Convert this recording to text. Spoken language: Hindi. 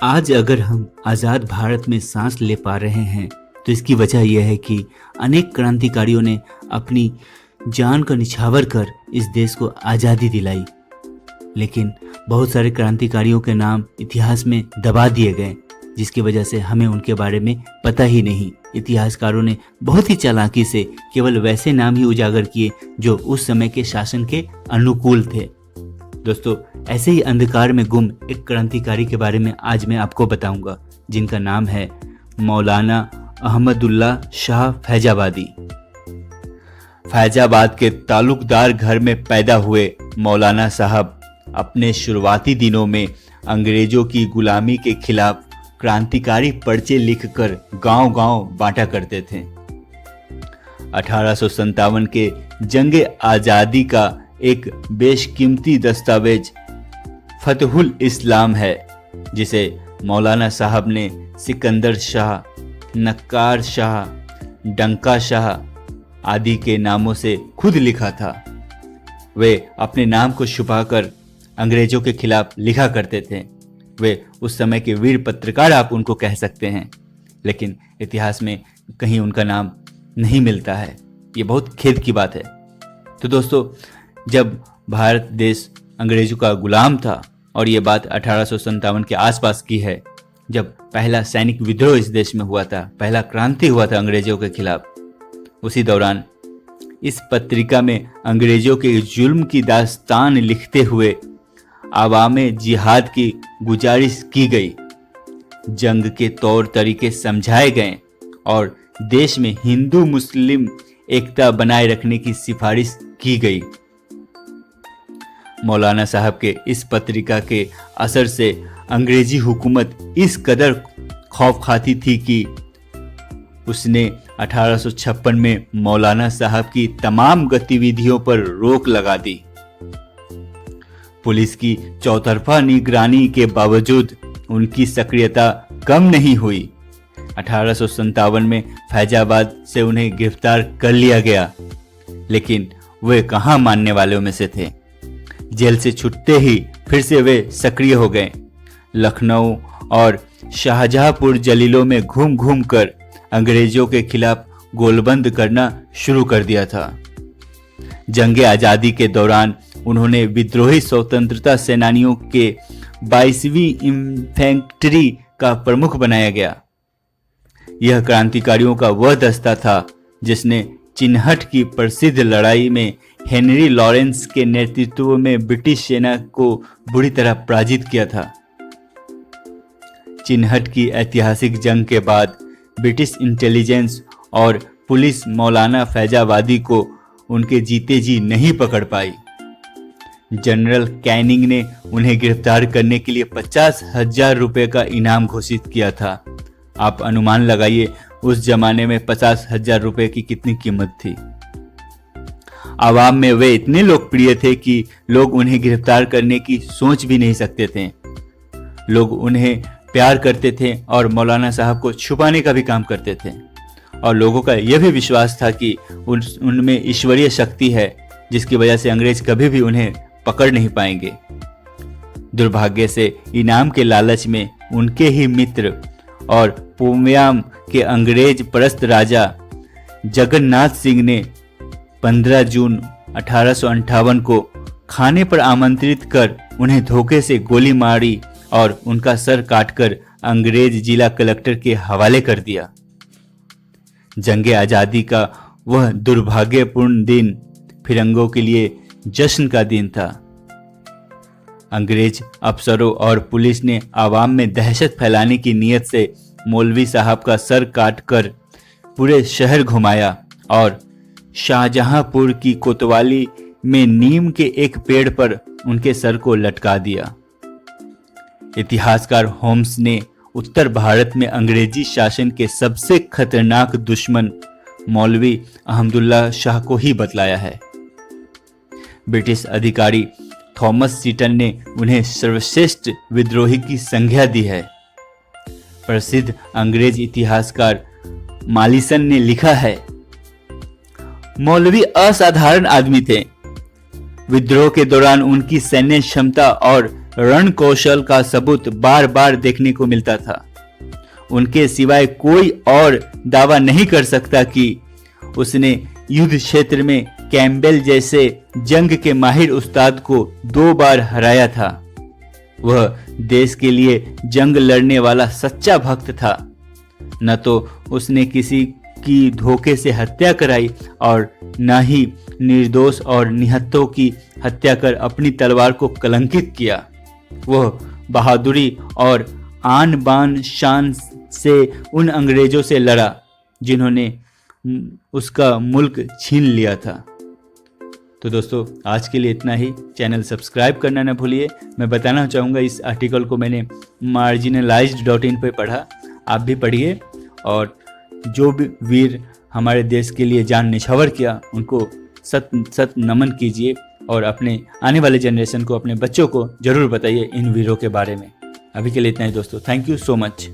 आज अगर हम आज़ाद भारत में सांस ले पा रहे हैं तो इसकी वजह यह है कि अनेक क्रांतिकारियों ने अपनी जान का निछावर कर इस देश को आज़ादी दिलाई। लेकिन बहुत सारे क्रांतिकारियों के नाम इतिहास में दबा दिए गए, जिसकी वजह से हमें उनके बारे में पता ही नहीं। इतिहासकारों ने बहुत ही चालाकी से केवल वैसे नाम ही उजागर किए जो उस समय के शासन के अनुकूल थे। दोस्तों, ऐसे ही अंधकार में गुम एक क्रांतिकारी के बारे में आज मैं आपको बताऊंगा, जिनका नाम है मौलाना अहमदुल्ला शाह फैजाबादी। फैजाबाद के तालुकदार घर में पैदा हुए मौलाना साहब अपने शुरुआती दिनों में अंग्रेजों की गुलामी के खिलाफ क्रांतिकारी पर्चे लिखकर गांव-गांव बांटा करते थे। 1857 के जंग आज़ादी का एक बेशकीमती दस्तावेज फतहुल इस्लाम है, जिसे मौलाना साहब ने सिकंदर शाह, नक्कार शाह, डंका शाह आदि के नामों से खुद लिखा था। वे अपने नाम को छुपाकर अंग्रेजों के खिलाफ लिखा करते थे। वे उस समय के वीर पत्रकार आप उनको कह सकते हैं, लेकिन इतिहास में कहीं उनका नाम नहीं मिलता है। ये बहुत खेद की बात है। तो दोस्तों, जब भारत देश अंग्रेजों का गुलाम था, और ये बात 1857 के आसपास की है, जब पहला सैनिक विद्रोह इस देश में हुआ था, पहला क्रांति हुआ था अंग्रेजों के खिलाफ, उसी दौरान इस पत्रिका में अंग्रेजों के जुल्म की दास्तान लिखते हुए आवामे जिहाद की गुजारिश की गई, जंग के तौर तरीके समझाए गए और देश में हिंदू मुस्लिम एकता बनाए रखने की सिफारिश की गई। मौलाना साहब के इस पत्रिका के असर से अंग्रेजी हुकूमत इस कदर खौफ खाती थी कि उसने 1856 में मौलाना साहब की तमाम गतिविधियों पर रोक लगा दी। पुलिस की चौतरफा निगरानी के बावजूद उनकी सक्रियता कम नहीं हुई। 1857 में फैजाबाद से उन्हें गिरफ्तार कर लिया गया, लेकिन वे कहां मानने वालों में से थे। जेल से छूटते ही फिर से वे सक्रिय हो गए। लखनऊ और शाहजहांपुर जलीलों में घूम घूम कर अंग्रेजों के खिलाफ गोलबंद करना शुरू कर दिया था। जंग आज़ादी के दौरान उन्होंने विद्रोही स्वतंत्रता सेनानियों के 22वीं इन्फेंट्री का प्रमुख बनाया गया। यह क्रांतिकारियों का वह दस्ता था जिसने चिन्हट की प्रसिद्ध लड़ाई में हेनरी लॉरेंस के नेतृत्व में ब्रिटिश सेना को बुरी तरह पराजित किया था। चिन्हट की ऐतिहासिक जंग के बाद ब्रिटिश इंटेलिजेंस और पुलिस मौलाना फैजाबादी को उनके जीते जी नहीं पकड़ पाई। जनरल कैनिंग ने उन्हें गिरफ्तार करने के लिए 50,000 रुपए का इनाम घोषित किया था। आप अनुमान लगाइए उस जमाने में 50,000 रुपए की कितनी कीमत थी। आवाम में वे इतने लोकप्रिय थे कि लोग उन्हें गिरफ्तार करने की सोच भी नहीं सकते थे। लोग उन्हें प्यार करते थे और मौलाना साहब को छुपाने का भी काम करते थे, और लोगों का यह भी विश्वास था कि उनमें ईश्वरीय शक्ति है, जिसकी वजह से अंग्रेज कभी भी उन्हें पकड़ नहीं पाएंगे। दुर्भाग्य से इनाम के लालच में उनके ही मित्र और पूम्याम के अंग्रेज परस्त राजा जगन्नाथ सिंह ने 15 जून 1858 को खाने पर आमंत्रित कर उन्हें धोखे से गोली मारी और उनका सर काटकर अंग्रेज जिला कलेक्टर के हवाले कर दिया। जंग आज़ादी का वह दुर्भाग्यपूर्ण दिन फिरंगों के लिए जश्न का दिन था। अंग्रेज अफसरों और पुलिस ने आवाम में दहशत फैलाने की नीयत से मौलवी साहब का सर काटकर पूरे शहर घुमाया और शाहजहांपुर की कोतवाली में नीम के एक पेड़ पर उनके सर को लटका दिया। इतिहासकार होम्स ने उत्तर भारत में अंग्रेजी शासन के सबसे खतरनाक दुश्मन मौलवी अहमदुल्ला शाह को ही बतलाया है। ब्रिटिश अधिकारी थॉमस सीटन ने उन्हें सर्वश्रेष्ठ विद्रोही की संज्ञा दी है। प्रसिद्ध अंग्रेज इतिहासकार मालिसन ने लिखा है, मौलवी असाधारण आदमी थे। विद्रोह के दौरान उनकी सैन्य क्षमता और रण कौशल का सबूत बार बार देखने को मिलता था। उनके सिवाय कोई और दावा नहीं कर सकता कि उसने युद्ध क्षेत्र में कैम्पबेल जैसे जंग के माहिर उस्ताद को 2 बार हराया था। वह देश के लिए जंग लड़ने वाला सच्चा भक्त था। न तो उसने किसी की धोखे से हत्या कराई और न ही निर्दोष और निहत्थों की हत्या कर अपनी तलवार को कलंकित किया। वह बहादुरी और आन बान शान से उन अंग्रेजों से लड़ा जिन्होंने उसका मुल्क छीन लिया था। तो दोस्तों आज के लिए इतना ही। चैनल सब्सक्राइब करना ना भूलिए। मैं बताना चाहूँगा इस आर्टिकल को मैंने marginalized.in पे पढ़ा, आप भी पढ़िए और जो भी वीर हमारे देश के लिए जान निछावर किया उनको सत सत नमन कीजिए और अपने आने वाले जनरेशन को, अपने बच्चों को जरूर बताइए इन वीरों के बारे में। अभी के लिए इतना ही दोस्तों, थैंक यू सो मच।